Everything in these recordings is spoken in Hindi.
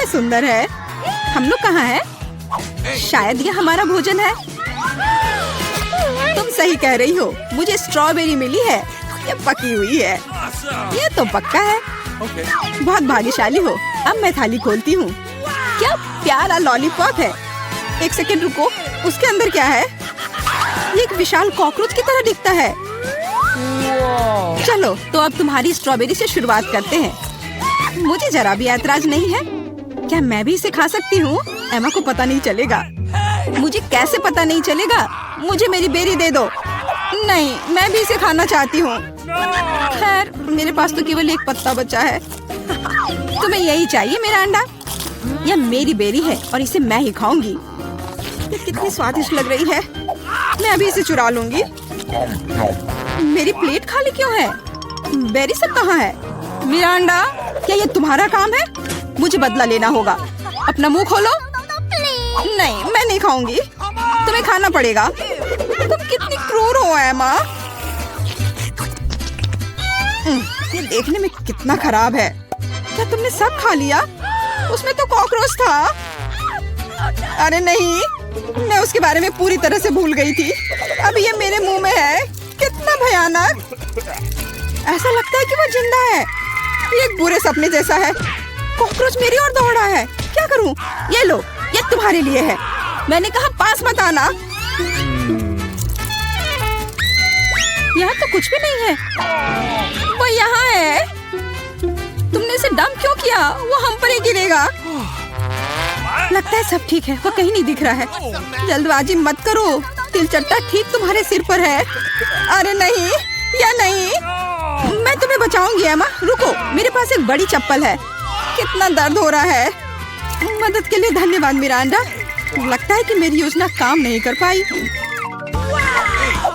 कितने सुंदर है। हम लोग कहाँ हैं? शायद ये हमारा भोजन है। तुम सही कह रही हो, मुझे स्ट्रॉबेरी मिली है। ये पकी हुई है। ये तो पक्का है। बहुत भाग्यशाली हो। अब मैं थाली खोलती हूँ। क्या प्यारा लॉलीपॉप है। एक सेकंड रुको, उसके अंदर क्या है? ये एक विशाल कॉकरोच की तरह दिखता है। चलो तो अब तुम्हारी स्ट्रॉबेरी से शुरुआत करते हैं। मुझे जरा भी ऐतराज नहीं है। क्या मैं भी इसे खा सकती हूँ? एमा को पता नहीं चलेगा। मुझे कैसे पता नहीं चलेगा? मुझे मेरी बेरी दे दो। नहीं, मैं भी इसे खाना चाहती हूँ। खैर, मेरे पास तो केवल एक पत्ता बचा है। तुम्हें यही चाहिए मेरा अंडा? यह मेरी बेरी है और इसे मैं ही खाऊंगी। ये कितनी स्वादिष्ट लग रही है। मैं अभी इसे चुरा लूंगी। मेरी प्लेट खाली क्यों है? बेरी सब कहाँ है? मेरा अंडा, क्या ये तुम्हारा काम है? मुझे बदला लेना होगा। अपना मुंह खोलो। नहीं, मैं नहीं खाऊंगी। तुम्हें खाना पड़ेगा। तुम कितनी क्रूर हो एमा। ये देखने में कितना खराब है। क्या तुमने सब खा लिया? उसमें तो कॉकरोच था। अरे नहीं, मैं उसके बारे में पूरी तरह से भूल गई थी। अब ये मेरे मुंह में है। कितना भयानक। ऐसा लगता है कि वो जिंदा है। ये एक बुरे सपने जैसा है। कॉकरोच मेरी ओर दौड़ा है। क्या करूं? ये लो, ये तुम्हारे लिए है। मैंने कहा पास मत आना। यहाँ तो कुछ भी नहीं है। वो यहाँ है। तुमने इसे डंप क्यों किया? वो हम पर ही गिरेगा। लगता है सब ठीक है। वो कहीं नहीं दिख रहा है। जल्दबाजी मत करो। तिलचट्टा ठीक तुम्हारे सिर पर है। अरे नहीं, या नहीं। मैं तुम्हें बचाऊंगी एमा। रुको, मेरे पास एक बड़ी चप्पल है। कितना दर्द हो रहा है। मदद के लिए धन्यवाद मिरांडा। लगता है कि मेरी योजना काम नहीं कर पाई।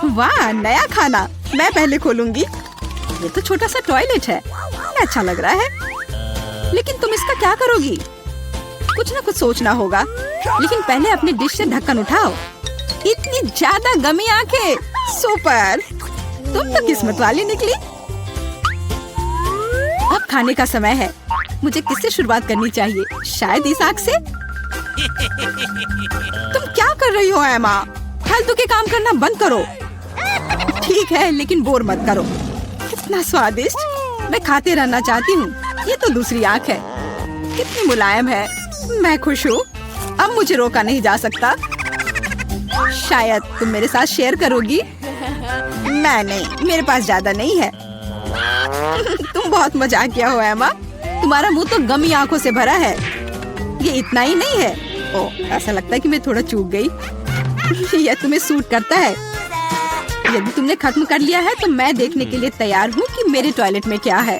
वाह, नया खाना। मैं पहले खोलूंगी। ये तो छोटा सा टॉयलेट है। अच्छा लग रहा है। लेकिन तुम इसका क्या करोगी? कुछ ना कुछ सोचना होगा। लेकिन पहले अपनी डिश से ढक्कन उठाओ। इतनी ज्यादा गमी आंखें। सुपर, तुम तो किस्मत वाली निकली। अब खाने का समय है। मुझे किससे शुरुआत करनी चाहिए? शायद इस आग से। तुम क्या कर रही हो एमा? फालतू के काम करना बंद करो। ठीक है, लेकिन बोर मत करो। कितना स्वादिष्ट। मैं खाते रहना चाहती हूँ। ये तो दूसरी आंख है। कितनी मुलायम है। मैं खुश हूँ। अब मुझे रोका नहीं जा सकता। शायद तुम मेरे साथ शेयर करोगी। मैं नहीं, मेरे पास ज्यादा नहीं है। तुम बहुत मजाकिया हो एमा। तुम्हारा मुंह तो गमी आंखों से भरा है। ये इतना ही नहीं है। ओह, ऐसा लगता है कि मैं थोड़ा चूक गई। यह तुम्हें सूट करता है। यदि तुमने खत्म कर लिया है तो मैं देखने के लिए तैयार हूँ कि मेरे टॉयलेट में क्या है।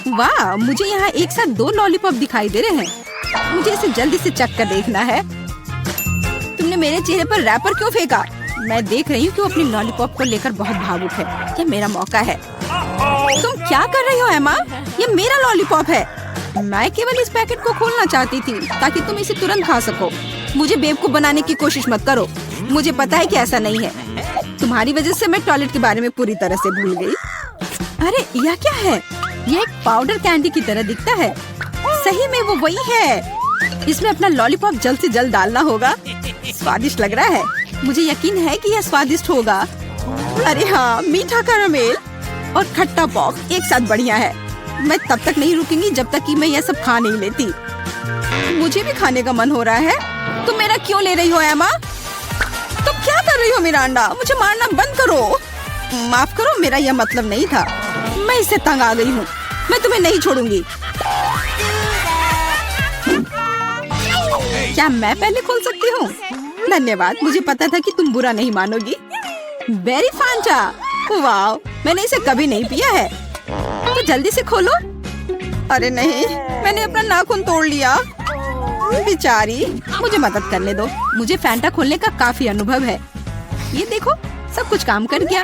वाह, मुझे यहाँ एक साथ 2 लॉलीपॉप दिखाई दे रहे हैं। मुझे इसे जल्दी से चख कर देखना है। तुमने मेरे चेहरे पर रैपर क्यों फेंका? मैं देख रही हूँ कि वो अपनी लॉलीपॉप को लेकर बहुत भावुक है। यह मेरा मौका है। तुम क्या कर रही हो एमा? ये मेरा लॉलीपॉप है। मैं केवल इस पैकेट को खोलना चाहती थी ताकि तुम इसे तुरंत खा सको। मुझे बेवकूफ बनाने की कोशिश मत करो। मुझे पता है कि ऐसा नहीं है। तुम्हारी वजह से मैं टॉयलेट के बारे में पूरी तरह से भूल गई। अरे यह क्या है? यह एक पाउडर कैंडी की तरह दिखता है। सही में वो वही है। इसमें अपना लॉलीपॉप जल्द से जल्द डालना होगा। स्वादिष्ट लग रहा है। मुझे यकीन है कि यह स्वादिष्ट होगा। अरे हाँ, मीठा कैरामेल और खट्टा पॉप एक साथ बढ़िया है। मैं तब तक नहीं रुकूंगी जब तक कि मैं यह सब खा नहीं लेती। मुझे भी खाने का मन हो रहा है। तुम मेरा क्यों ले रही हो एमा? तुम क्या कर रही हो मिरांडा? मुझे मारना बंद करो। माफ करो, मेरा यह मतलब नहीं था। मैं इससे तंग आ गई हूँ। मैं तुम्हें नहीं छोड़ूंगी। क्या मैं पहले खोल सकती हूँ? धन्यवाद, मुझे पता था कि तुम बुरा नहीं मानोगी। बेरी फांटा, वाह, मैंने इसे कभी नहीं पिया है। तो जल्दी से खोलो। अरे नहीं, मैंने अपना नाखून तोड़ लिया। बेचारी, मुझे मदद करने दो। मुझे फैंटा खोलने का काफी अनुभव है। ये देखो, सब कुछ काम कर गया।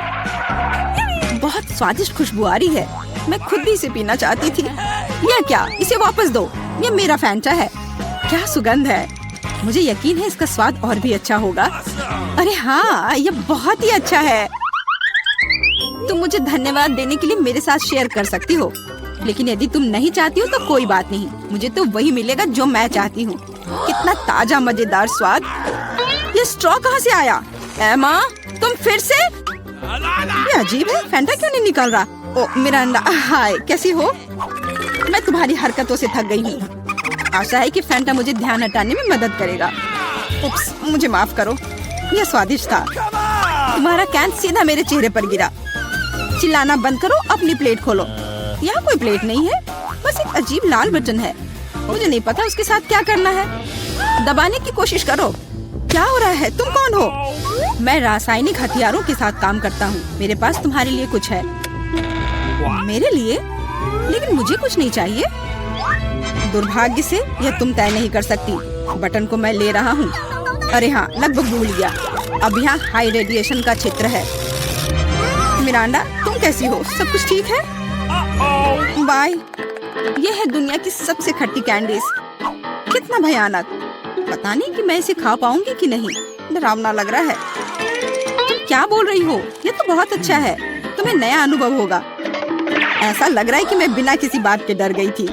बहुत स्वादिष्ट खुशबू आ रही है। मैं खुद भी इसे पीना चाहती थी। यह क्या? इसे वापस दो। ये मेरा फैंटा है। क्या सुगंध है। मुझे यकीन है इसका स्वाद और भी अच्छा होगा। अरे हाँ, यह बहुत ही अच्छा है। तुम मुझे धन्यवाद देने के लिए मेरे साथ शेयर कर सकती हो। लेकिन यदि तुम नहीं चाहती हो तो कोई बात नहीं, मुझे तो वही मिलेगा जो मैं चाहती हूँ। कितना ताजा मजेदार स्वाद। ये स्ट्रॉ कहाँ से आया? एमा, तुम फिर से? ये अजीब है, फैंटा क्यों नहीं निकल रहा? ओ मिरांडा, हाय, कैसी हो? मैं तुम्हारी हरकतों से थक गई हूँ। आशा है कि फैंटा मुझे ध्यान हटाने में मदद करेगा। उप्स, मुझे माफ करो। यह स्वादिष्ट था। तुम्हारा कैन सीधा मेरे चेहरे पर गिरा। चिल्लाना बंद करो, अपनी प्लेट खोलो। यहाँ कोई प्लेट नहीं है, बस एक अजीब लाल बटन है। मुझे नहीं पता उसके साथ क्या करना है। दबाने की कोशिश करो। क्या हो रहा है? तुम कौन हो? मैं रासायनिक हथियारों के साथ काम करता हूँ। मेरे पास तुम्हारे लिए कुछ है। मेरे लिए? लेकिन मुझे कुछ नहीं चाहिए। दुर्भाग्य से यह तुम तय नहीं कर सकती। बटन को मैं ले रहा हूँ। अरे हाँ, लगभग भूल गया। अब यहाँ हाई रेडिएशन का क्षेत्र है। मिरांडा, तुम कैसी हो? सब कुछ ठीक है? बाय। ये है दुनिया की सबसे खट्टी कैंडीज। कितना भयानक। पता नहीं कि मैं इसे खा पाऊंगी कि नहीं। डरावना लग रहा है। तुम क्या बोल रही हो? ये तो बहुत अच्छा है। तुम्हें नया अनुभव होगा। ऐसा लग रहा है कि मैं बिना किसी बात के डर गई थी।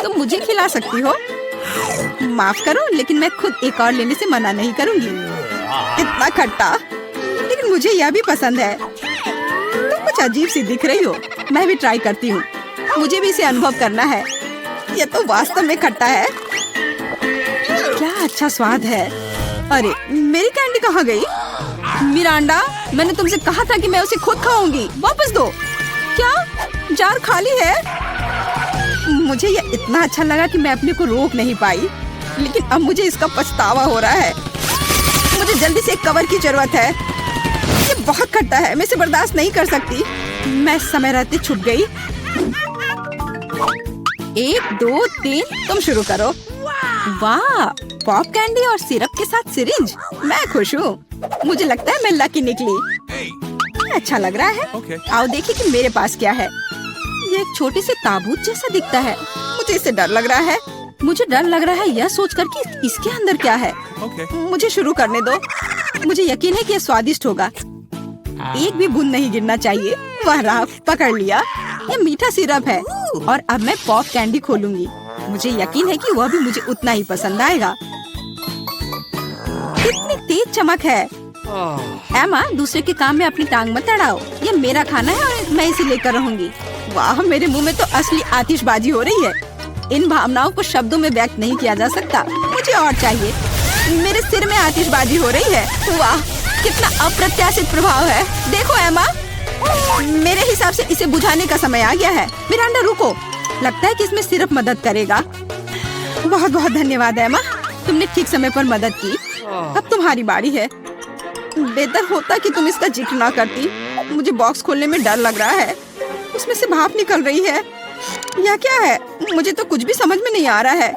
तुम मुझे खिला सकती हो। माफ करो, लेकिन मैं खुद एक और लेने से मना नहीं करूंगी। इतना खट्टा, लेकिन मुझे यह भी पसंद है। तुम कुछ अजीब सी दिख रही हो। मैं भी ट्राई करती हूँ। मुझे भी इसे अनुभव करना है। यह तो वास्तव में खट्टा है। क्या अच्छा स्वाद है। अरे, मेरी कैंडी कहाँ गई? मिरांडा, मैंने तुमसे कहा था कि मैं उसे खुद खाऊंगी। वापस दो। क्या जार खाली है? मुझे यह इतना अच्छा लगा कि मैं अपने को रोक नहीं पाई, लेकिन अब मुझे इसका पछतावा हो रहा है। मुझे जल्दी से एक कवर की जरूरत है। ये बहुत खट्टा है, मैं इसे बर्दाश्त नहीं कर सकती। मैं समय रहते छुप गई। 1 2 3, तुम शुरू करो। वाह, पॉप कैंडी और सिरप के साथ सिरिंज। मैं खुश हूँ। मुझे लगता है मैं लकी निकली। अच्छा लग रहा है। आओ देखिए कि मेरे पास क्या है। ये एक छोटे से ताबूत जैसा दिखता है। मुझे इससे डर लग रहा है। मुझे डर लग रहा है यह सोचकर कि इसके अंदर क्या है। मुझे शुरू करने दो। मुझे यकीन है कि यह स्वादिष्ट होगा। एक भी बूंद नहीं गिरना चाहिए। वह रहा, पकड़ लिया। यह मीठा सिरप है और अब मैं पॉप कैंडी खोलूंगी। मुझे यकीन है कि वह भी मुझे उतना ही पसंद आएगा। कितनी तेज चमक है। एमा, दूसरे के काम में अपनी टांग मत अड़ाओ। ये मेरा खाना है और मैं इसे लेकर रहूंगी। वाह, मेरे मुंह में तो असली आतिशबाजी हो रही है। इन भावनाओं को शब्दों में व्यक्त नहीं किया जा सकता। मुझे और चाहिए। मेरे सिर में आतिशबाजी हो रही है। वाह, कितना अप्रत्याशित प्रभाव है। देखो एमा, मेरे हिसाब से इसे बुझाने का समय आ गया है। मिरांडा, रुको। लगता है कि इसमें सिर्फ मदद करेगा। बहुत बहुत धन्यवाद एमा, तुमने ठीक समय पर मदद की। अब तुम्हारी बारी है। बेहतर होता कि तुम इसका जिक्र ना करती। मुझे बॉक्स खोलने में डर लग रहा है। उसमें से भाप निकल रही है। यह क्या है? मुझे तो कुछ भी समझ में नहीं आ रहा है।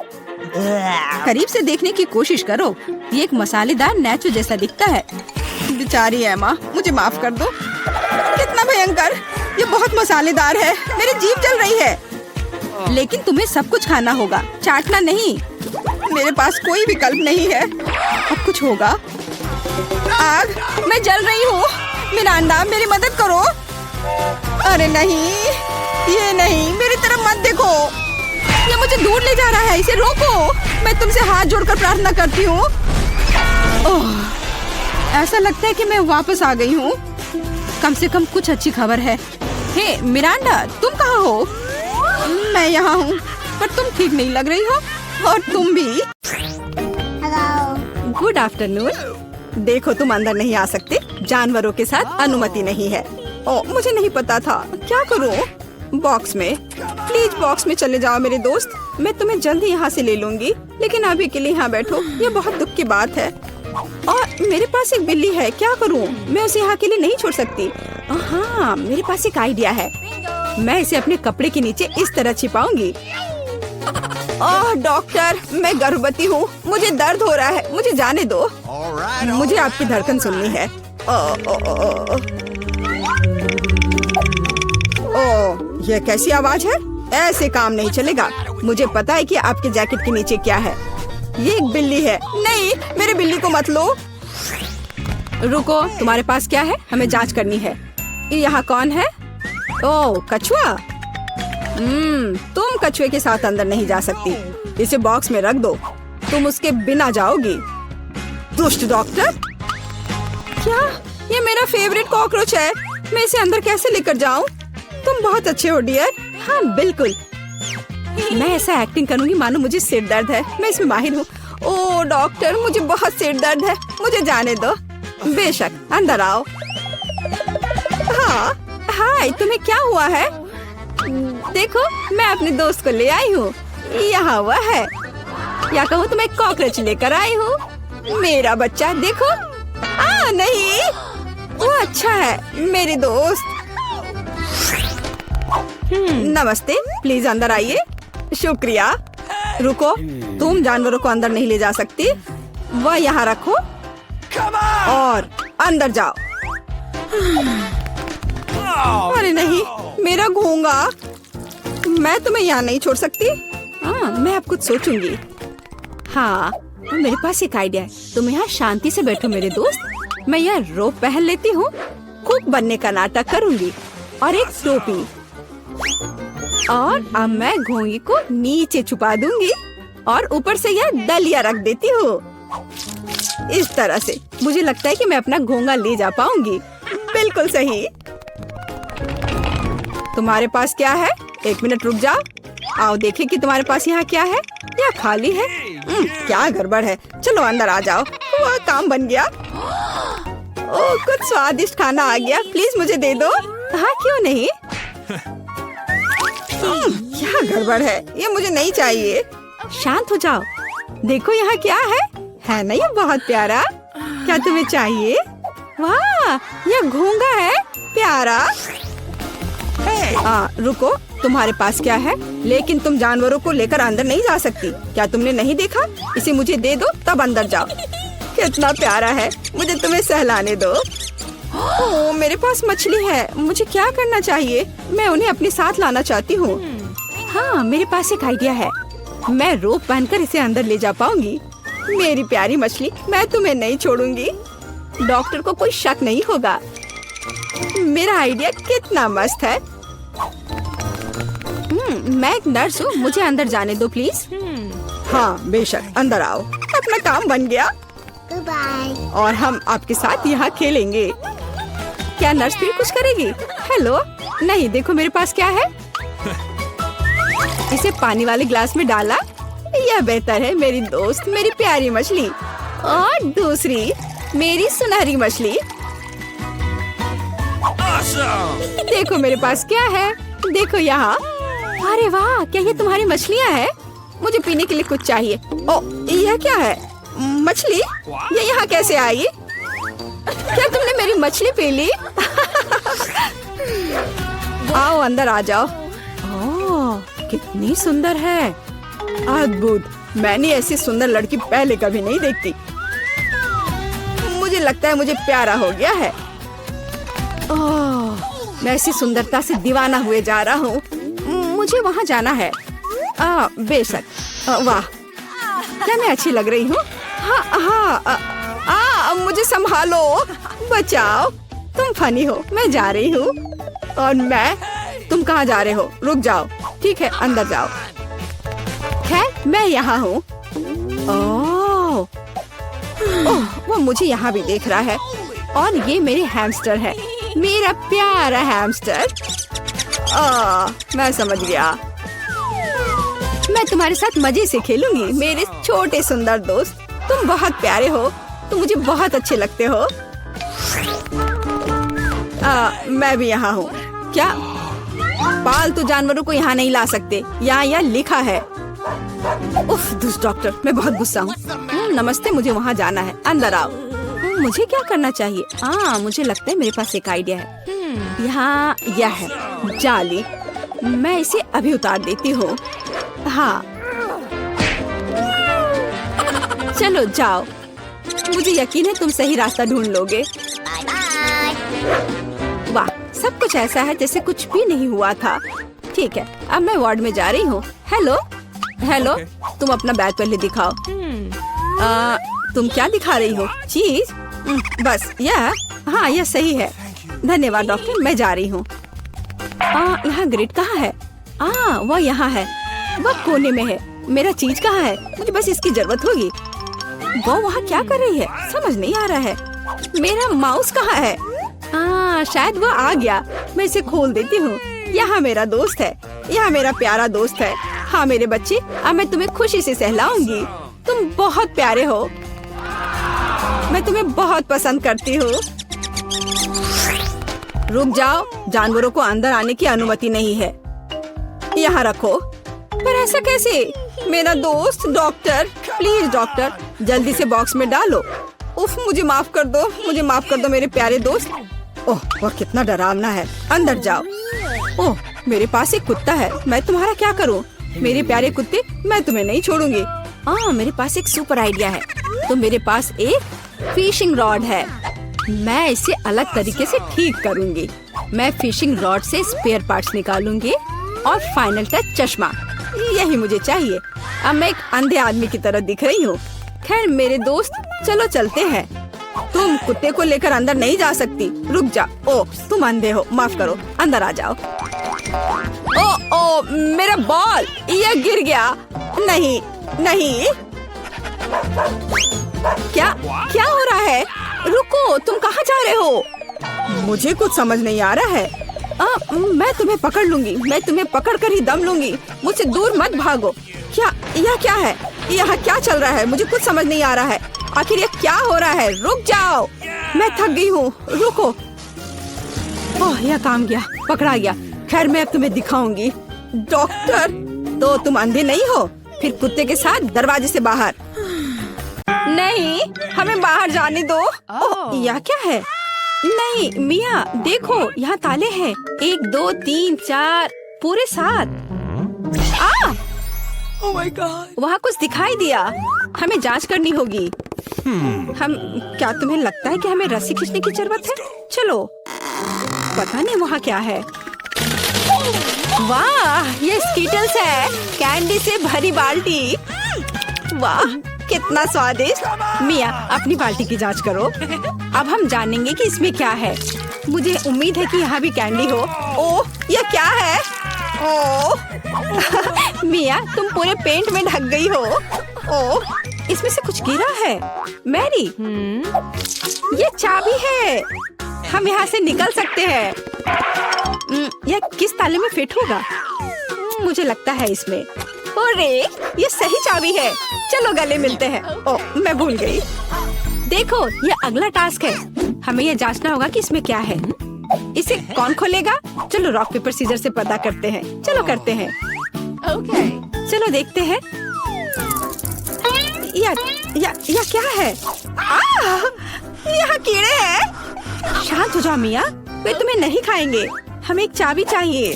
करीब से देखने की कोशिश करो। ये एक मसालेदार नेचो जैसा दिखता है। बेचारी एमा, मुझे माफ कर दो। कितना भयंकर। ये बहुत मसालेदार है। मेरी जीभ जल रही है। लेकिन तुम्हें सब कुछ खाना होगा, चाटना नहीं। मेरे पास कोई विकल्प नहीं है। अब कुछ होगा। आग, मैं जल रही हूँ। मिरांडा, मेरी मदद करो। अरे नहीं, ये नहीं, मेरी तरफ मत देखो। ये मुझे दूर ले जा रहा है। इसे रोको। मैं तुमसे हाथ जोड़कर प्रार्थना करती हूँ। ऐसा लगता है कि मैं वापस आ गई हूँ। कम से कम कुछ अच्छी खबर है। हे मिरांडा, तुम कहाँ हो? मैं यहाँ हूँ, पर तुम ठीक नहीं लग रही हो। और तुम भी। Good afternoon. देखो, तुम अंदर नहीं आ सकते। जानवरों के साथ अनुमति नहीं है। ओ, मुझे नहीं पता था। क्या करूं? बॉक्स में। प्लीज बॉक्स में चले जाओ मेरे दोस्त। मैं तुम्हें जल्द ही यहाँ से ले लूंगी, लेकिन अभी के लिए यहाँ बैठो। ये बहुत दुख की बात है। और मेरे पास एक बिल्ली है। क्या करूं? मैं उसे यहाँ के लिए नहीं छोड़ सकती। हाँ, मेरे पास एक आइडिया है। मैं इसे अपने कपड़े के नीचे इस तरह छिपाऊंगी। ओह डॉक्टर, मैं गर्भवती हूँ। मुझे दर्द हो रहा है। मुझे जाने दो। मुझे आपकी धड़कन सुननी है। ओह, यह कैसी आवाज है? ऐसे काम नहीं चलेगा। मुझे पता है कि आपके जैकेट के नीचे क्या है। ये एक बिल्ली है। नहीं, मेरे बिल्ली को मत लो। रुको, तुम्हारे पास क्या है? हमें जांच करनी है। यहाँ कौन है? ओह, कछुआ। तुम कछुए के साथ अंदर नहीं जा सकती। इसे बॉक्स में रख दो। तुम उसके बिना जाओगी। दुष्ट डॉक्टर! क्या ये मेरा फेवरेट कॉकरोच है? मैं इसे अंदर कैसे लेकर जाऊं? तुम बहुत अच्छे हो डियर। हाँ बिल्कुल, मैं ऐसा एक्टिंग करूंगी मानो मुझे सिर दर्द है। मैं इसमें माहिर हूँ। ओ डॉक्टर, मुझे बहुत सिर दर्द है, मुझे जाने दो। बेशक, अंदर आओ। हाँ हाय, तुम्हें क्या हुआ है? देखो, मैं अपने दोस्त को ले आई हूँ। यहाँ वह है, या कहूँ तो मैं कॉकरोच लेकर आई हूँ। मेरा बच्चा देखो। नहीं, वो अच्छा है मेरे दोस्त। नमस्ते, प्लीज अंदर आइए। शुक्रिया। रुको, तुम जानवरों को अंदर नहीं ले जा सकती। वह यहाँ रखो और अंदर जाओ। अरे नहीं, मेरा घोंगा। मैं तुम्हें यहाँ नहीं छोड़ सकती। मैं अब कुछ सोचूंगी। हाँ, मेरे पास एक आइडिया है। तुम यहाँ शांति से बैठो मेरे दोस्त। मैं यह रोप पहन लेती हूँ, कुक बनने का नाटक करूंगी और एक टोपी। और अब मैं घोंगी को नीचे छुपा दूंगी और ऊपर से यह दलिया रख देती हूँ। इस तरह से मुझे लगता है कि मैं अपना घोंगा ले जा पाऊंगी। बिल्कुल सही। तुम्हारे पास क्या है? 1 मिनट रुक जाओ। आओ देखें कि तुम्हारे पास यहाँ क्या है। यह खाली है। क्या गड़बड़ है? चलो अंदर आ जाओ। वह काम बन गया। ओह, कुछ स्वादिष्ट खाना आ गया। प्लीज मुझे दे दो। हाँ क्यों नहीं। क्या गड़बड़ है? ये मुझे नहीं चाहिए। शांत हो जाओ। देखो यहाँ क्या है ना ये बहुत प्यारा। क्या तुम्हें चाहिए? वाह, यह घोंगा है प्यारा। रुको, तुम्हारे पास क्या है? लेकिन तुम जानवरों को लेकर अंदर नहीं जा सकती। क्या तुमने नहीं देखा? इसे मुझे दे दो तब अंदर जाओ। कितना प्यारा है। मुझे तुम्हें सहलाने दो। ओह, मेरे पास मछली है। मुझे क्या करना चाहिए? मैं उन्हें अपने साथ लाना चाहती हूँ। हाँ, मेरे पास एक आइडिया है। मैं रोप पहनकर इसे अंदर ले जा पाऊंगी। मेरी प्यारी मछली, मैं तुम्हें नहीं छोड़ूंगी। डॉक्टर को कोई शक नहीं होगा। मेरा आइडिया कितना मस्त है। मैं एक नर्स हूँ, मुझे अंदर जाने दो प्लीज। हाँ बेशक, अंदर आओ। अपना काम बन गया। और हम आपके साथ यहाँ खेलेंगे। क्या नर्स फिर कुछ करेगी? हेलो, नहीं, देखो मेरे पास क्या है। इसे पानी वाले ग्लास में डाला। यह बेहतर है मेरी दोस्त, मेरी प्यारी मछली। और दूसरी मेरी सुनहरी मछली। देखो मेरे पास क्या है। देखो यहाँ। अरे वाह, क्या ये तुम्हारी मछलियाँ हैं? मुझे पीने के लिए कुछ चाहिए। ओ, यह क्या है? मछली? ये यहाँ कैसे आई? क्या तुमने मेरी मछली पी ली? आओ अंदर आ जाओ। ओह, कितनी सुंदर है। अद्भुत। मैंने ऐसी सुंदर लड़की पहले कभी नहीं देखती। मुझे लगता है मुझे प्यारा हो गया है। ओह, मैं ऐसी सुंदरता से दीवाना हुए जा रहा हूँ। मुझे वहाँ जाना है। बेशक। वाह, क्या मैं अच्छी लग रही हूँ? हाँ, मुझे संभालो, बचाओ। तुम फनी हो। मैं जा रही हूँ। और तुम कहाँ जा रहे हो? रुक जाओ। ठीक है, अंदर जाओ। खैर, मैं यहाँ हूँ। ओह, वो मुझे यहाँ भी देख रहा है। और ये मेरे हैमस्टर है, मेरा प्यारा हैमस्टर। मैं समझ गया। मैं तुम्हारे साथ मजे से खेलूंगी मेरे छोटे सुंदर दोस्त। तुम बहुत प्यारे हो। तुम मुझे बहुत अच्छे लगते हो। मैं भी यहाँ हूँ। क्या? पालतू जानवरों को यहाँ नहीं ला सकते। यहाँ यह लिखा है। उफ, दुष्ट डॉक्टर, मैं बहुत गुस्सा हूँ। नमस्ते, मुझे वहाँ जाना है। अंदर आओ। मुझे क्या करना चाहिए? मुझे लगता है मेरे पास एक आइडिया है। यहाँ यह है जाली। मैं इसे अभी उतार देती हूँ। हाँ, चलो जाओ। मुझे यकीन है तुम सही रास्ता ढूंढ लोगे। वाह, सब कुछ ऐसा है जैसे कुछ भी नहीं हुआ था। ठीक है, अब मैं वार्ड में जा रही हूँ। हेलो, तुम अपना बैग पहले दिखाओ। तुम क्या दिखा रही हो? चीज? बस यह? हाँ, यह सही है। धन्यवाद डॉक्टर, मैं जा रही हूँ। यहाँ ग्रिड कहाँ है? वह यहाँ है, वह कोने में है। मेरा चीज कहाँ है? मुझे बस इसकी जरूरत होगी। वो वहाँ क्या कर रही है? समझ नहीं आ रहा है। मेरा माउस कहाँ है? शायद वो आ गया। मैं इसे खोल देती हूँ। यहाँ मेरा दोस्त है, यहाँ मेरा प्यारा दोस्त है। हाँ मेरे बच्चे, अब मैं तुम्हें खुशी से सहलाऊंगी। तुम बहुत प्यारे हो, मैं तुम्हें बहुत पसंद करती हूँ। रुक जाओ, जानवरों को अंदर आने की अनुमति नहीं है। यहाँ रखो। पर ऐसा कैसे? मेरा दोस्त डॉक्टर, प्लीज डॉक्टर, जल्दी से बॉक्स में डालो। उफ, मुझे माफ कर दो, मुझे माफ कर दो मेरे प्यारे दोस्त। ओह, वह कितना डरावना है। अंदर जाओ। ओह, मेरे पास एक कुत्ता है, मैं तुम्हारा क्या करूँ? मेरे प्यारे कुत्ते, मैं तुम्हें नहीं छोड़ूंगी। मेरे पास एक सुपर आइडिया है। तो मेरे पास एक फिशिंग रॉड है, मैं इसे अलग तरीके से ठीक करूंगी। मैं फिशिंग रॉड से स्पेयर पार्ट्स निकालूंगी और फाइनल टच चश्मा, यही मुझे चाहिए। अब मैं एक अंधे आदमी की तरह दिख रही हूँ। खैर मेरे दोस्त, चलो चलते हैं। तुम कुत्ते को लेकर अंदर नहीं जा सकती, रुक जा। ओ, तुम अंधे हो, माफ करो, अंदर आ जाओ। ओ, मेरा बॉल, यह गिर गया। नहीं नहीं, क्या हो रहा है? रुको, तुम कहाँ जा रहे हो? मुझे कुछ समझ नहीं आ रहा है। मैं तुम्हें पकड़ लूंगी, मैं तुम्हें पकड़ कर ही दम लूंगी। मुझसे दूर मत भागो। यह क्या है? यहाँ क्या चल रहा है? मुझे कुछ समझ नहीं आ रहा है। आखिर यह क्या हो रहा है? रुक जाओ, मैं थक गई हूँ, रुको। ओह, यह काम गया, पकड़ा गया। खैर मैं अब तुम्हें दिखाऊंगी। डॉक्टर, तो तुम अंधे नहीं हो? फिर कुत्ते के साथ दरवाजे से बाहर। नहीं, हमें बाहर जाने दो। ओह, यह क्या है? नहीं मिया, देखो यहाँ ताले हैं। 1 2 3 4, पूरे 7। Oh my God! वहाँ कुछ दिखाई दिया, हमें जांच करनी होगी। क्या तुम्हें लगता है कि हमें रस्सी खींचने की जरूरत है? चलो, पता नहीं वहाँ क्या है। वाह, ये स्कीटल्स है, कैंडी से भरी बाल्टी। वाह, कितना स्वादिष्ट। मिया, अपनी बाल्टी की जांच करो। अब हम जानेंगे कि इसमें क्या है। मुझे उम्मीद है कि यहाँ भी कैंडी हो। ओह, यह क्या है? ओह मिया, तुम पूरे पेंट में ढक गई हो। ओह, इसमें से कुछ गिरा है। मैरी, ये चाबी है, हम यहाँ से निकल सकते हैं। यह किस ताले में फिट होगा? मुझे लगता है इसमें। अरे, ये सही चाबी है। चलो गले मिलते हैं। ओह, मैं भूल गई। देखो, ये अगला टास्क है। हमें यह जांचना होगा कि इसमें क्या है। इसे कौन खोलेगा? चलो रॉक पेपर सीजर से पता करते हैं। चलो करते हैं। चलो देखते हैं। या क्या है? यहाँ कीड़े हैं। शांत हो जाओ मिया, वे तुम्हें नहीं खाएंगे। हमें एक चाबी चाहिए।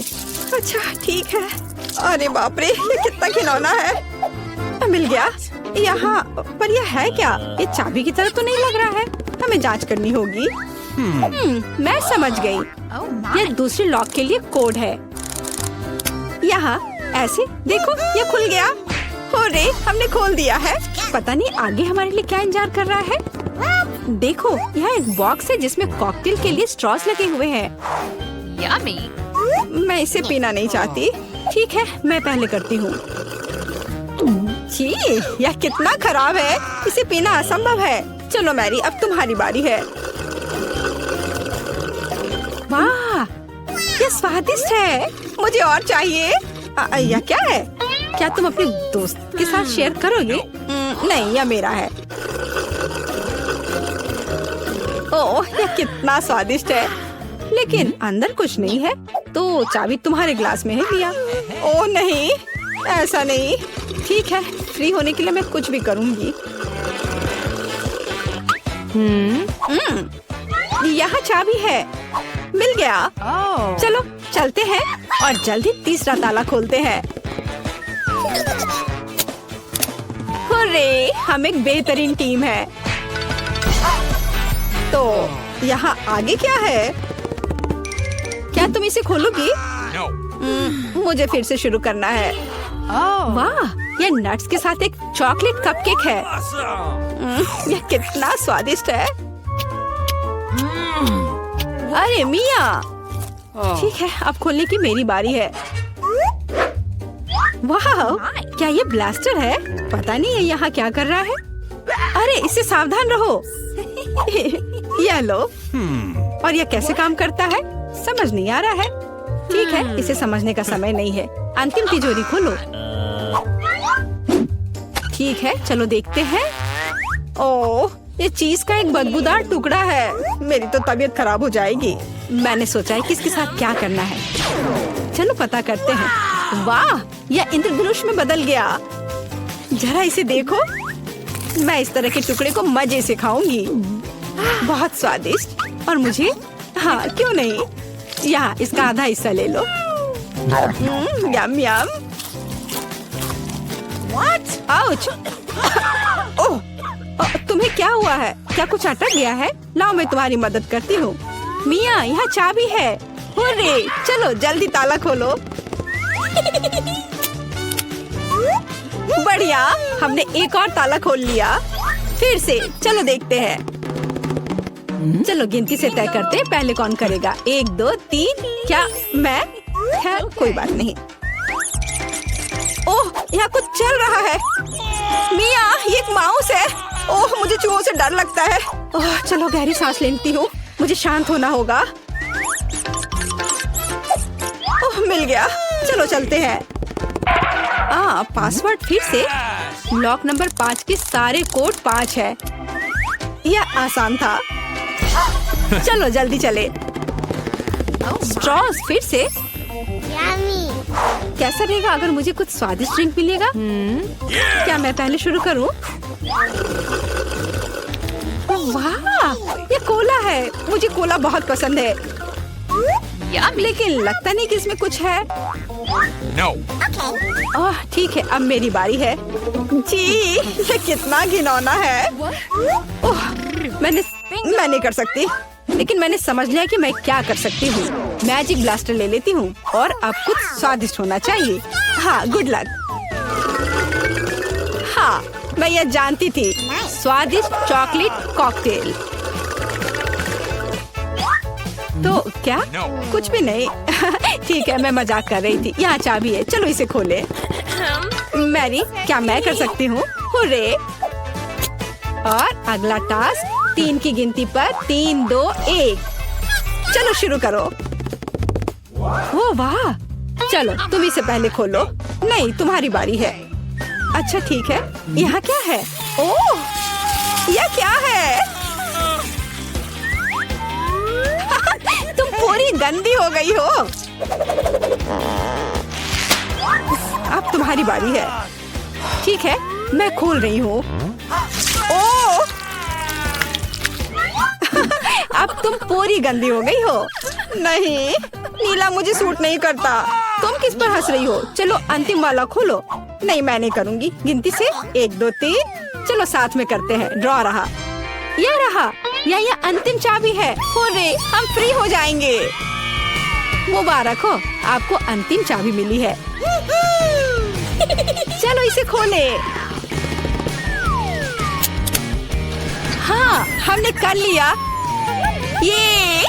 अच्छा ठीक है। अरे बाप रे, ये कितना खिलौना है। मिल गया। यहाँ पर यह है क्या? ये चाबी की तरह तो नहीं लग रहा है। हमें जांच करनी होगी। मैं समझ गई। ये दूसरे लॉक के लिए कोड है। यहाँ ऐसे देखो, ये खुल गया। अरे, हमने खोल दिया है। पता नहीं आगे हमारे लिए क्या इंतजार कर रहा है। देखो, यहाँ एक बॉक्स है जिसमें कॉकटेल के लिए स्ट्रॉस लगे हुए हैं। Yummy! मैं इसे पीना नहीं चाहती। ठीक है, मैं पहले करती हूँ। छी, यह कितना खराब है। इसे पीना असंभव है। चलो मैरी, अब तुम्हारी बारी है। वाह, यह स्वादिष्ट है। मुझे और चाहिए। यह क्या है? क्या तुम अपने दोस्त के साथ शेयर करोगे? नहीं, यह मेरा है। ओह, यह कितना स्वादिष्ट है। लेकिन अंदर कुछ नहीं है, तो चाबी तुम्हारे ग्लास में है मिया। ओह नहीं, ऐसा नहीं। ठीक है, फ्री होने के लिए मैं कुछ भी करूँगी। यहाँ चाबी है। मिल गया। चलो चलते हैं और जल्दी तीसरा ताला खोलते हैं। अरे, हम एक बेहतरीन टीम है। तो यहाँ आगे क्या है? क्या तुम इसे खोलोगी? मुझे फिर से शुरू करना है। वाह, यह नट्स के साथ एक चॉकलेट कपकेक है। यह कितना स्वादिष्ट है। अरे मिया, ठीक है, अब खोलने की मेरी बारी है। वाह, क्या ये ब्लास्टर है? पता नहीं ये यहाँ क्या कर रहा है। अरे इससे सावधान रहो। ये लो। और यह कैसे काम करता है समझ नहीं आ रहा है। ठीक है, इसे समझने का समय नहीं है। अंतिम तिजोरी खोलो। ठीक है, चलो देखते हैं। ओह, ये चीज का एक बदबूदार टुकड़ा है। मेरी तो तबीयत खराब हो जाएगी। मैंने सोचा है कि इसके साथ क्या करना है। चलो पता करते हैं। वाह, यह इंद्रधनुष में बदल गया। जरा इसे देखो। मैं इस तरह के टुकड़े को मजे से खाऊंगी। बहुत स्वादिष्ट। और मुझे, हाँ क्यों नहीं, यहाँ इसका आधा हिस्सा ले लो। यम यम। आउच। ओह, तुम्हें क्या हुआ है? क्या कुछ अटक गया है? लाओ मैं तुम्हारी मदद करती हूँ। मिया, यहाँ चाबी है। हुर्रे, चलो जल्दी ताला खोलो। बढ़िया, हमने एक और ताला खोल लिया। फिर से चलो देखते हैं। चलो गिनती से तय करते हैं, पहले कौन करेगा। 1 2 3। क्या मैं? खैर कोई बात नहीं। ओह, यहाँ कुछ चल रहा है। मिया, ये एक माउस है। ओह, मुझे चूहों से डर लगता है। ओह, चलो गहरी सांस लेती हूँ। मुझे शांत होना होगा। ओह, मिल गया। चलो चलते हैं। पासवर्ड फिर से। लॉक नंबर 5 के सारे कोड 5 है। यह आसान था। चलो जल्दी चले। स्ट्रॉस फिर से। कैसा रहेगा अगर मुझे कुछ स्वादिष्ट ड्रिंक मिलेगा? क्या मैं पहले शुरू करूं? वाह, ये कोला है। मुझे कोला बहुत पसंद है। लेकिन लगता नहीं कि इसमें कुछ है। ओह, ठीक है, अब मेरी बारी है। जी, ये कितना घिनौना है। ओह, मैं नहीं कर सकती। लेकिन मैंने समझ लिया कि मैं क्या कर सकती हूँ। मैजिक ब्लास्टर ले लेती हूँ और अब कुछ स्वादिष्ट होना चाहिए। हाँ, गुड लक। हाँ, मैं यह जानती थी। स्वादिष्ट चॉकलेट कॉकटेल। तो क्या? कुछ भी नहीं। ठीक है, मैं मजाक कर रही थी। यहाँ चाबी है, चलो इसे खोले। मैरी, क्या मैं कर सकती हूँ? हुर्रे! और अगला टास्क 3 की गिनती पर 3 2 1। चलो शुरू करो। ओ वाह, चलो तुम इसे पहले खोलो। नहीं, तुम्हारी बारी है। अच्छा ठीक है, यहाँ क्या है? ओह, यह क्या है? तुम पूरी गंदी हो गई हो। अब तुम्हारी बारी है। ठीक है, मैं खोल रही हूँ। ओह, अब तुम पूरी गंदी हो गई हो। नहीं, नीला मुझे सूट नहीं करता। तुम किस पर हंस रही हो? चलो अंतिम वाला खोलो। नहीं, मैं नहीं करूँगी। गिनती से 1 2 3। चलो साथ में करते हैं। ड्रॉ रहा। यह रहा। यह अंतिम चाबी है। हुर्रे, हम फ्री हो जाएंगे। मुबारक हो, आपको अंतिम चाबी मिली है। चलो इसे खोले। हाँ, हमने कर लिया। ये